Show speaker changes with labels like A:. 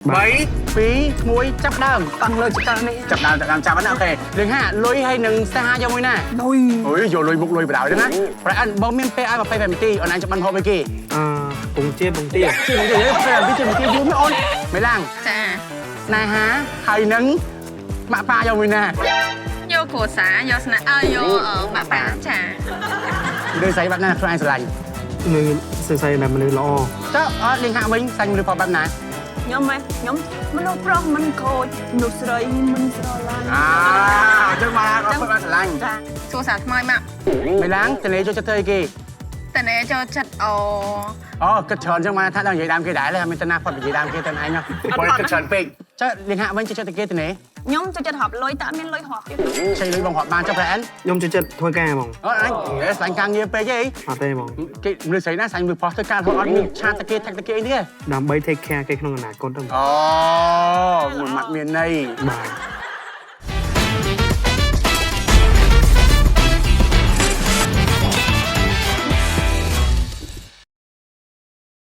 A: 7 2 1ចាប់ដើមតោះលើចាប់នេះចាប់ដើមចាប់ហ្នឹងអូខេរឿង5លុយហើយនឹងសេះ5យកមួយណាលុយអូយយកលុយមុខលុយបដ ாய் ហ្នឹងណាប្រហែលបងមានពេលឲ្យ25នាទីអូនឯងចាំបានហូបអីគេ
B: ពងទាពងទា
A: ជិះពងទា25នាទីជិះពងទាយូរមែនអូនមិនឡាំង
C: ចា
A: ណែហាហើយនឹងម៉ាក់ប៉ាយកមួយណា
C: យកគ្រួសារយកស្នេហ៍យកម៉ាក់ប៉ាចា
A: រឿងស្អីបែបណាខ្លួនឯងស្រឡាញ់
B: នឹងស្អីដែលមនុស្សល្អ
A: ចុះអត់លេងហាក់វិញសាច់មនុស្សបែបណា
D: ខ្ញុំមនុស្សប្រុសមិនខូចមនុស្សស្រីមិនស្រឡាញ់
A: អញ្ចឹងមកគាត់ធ្វើបានស្រឡាញ់
C: ចាសួរសារថ្មីម៉ាក់
A: មិនឡាំងតនេចូលចិត្តធ្វើអីគេ
C: តនេចូលចិត្ត
A: គិតច្រើនអញ្ចឹងមកថាដល់និយាយដើមគេដែរហើយមានតាណាផុតនិយាយដើមគេទៅឯងបើគិតច្រើនពេកចុះលេងហាក់វិញចូលចិត្តតែគេតនេ
D: ខ្ញុំចូលចិត្តហប់លុយតើមានលុយហប់ទេ
A: ឆៃលុយបងហប់បានចុះប្រហែល
B: ខ្ញុំចូលចិត្តធ្វើការហ្មង
A: អូអញស្លាញ់ការងារពេកអី
B: អត់ទេហ្មង
A: គេមនុស្សស្រីណាស្លាញ់មើលផុសធ្វើការហត់អត់មានឆាតតែគេថាក់តែគេអីទេ
B: ដើម្បី take care គេក្នុងអនាគតទៅ
A: អូមួយម៉ាត់មានន័យ
B: បាទ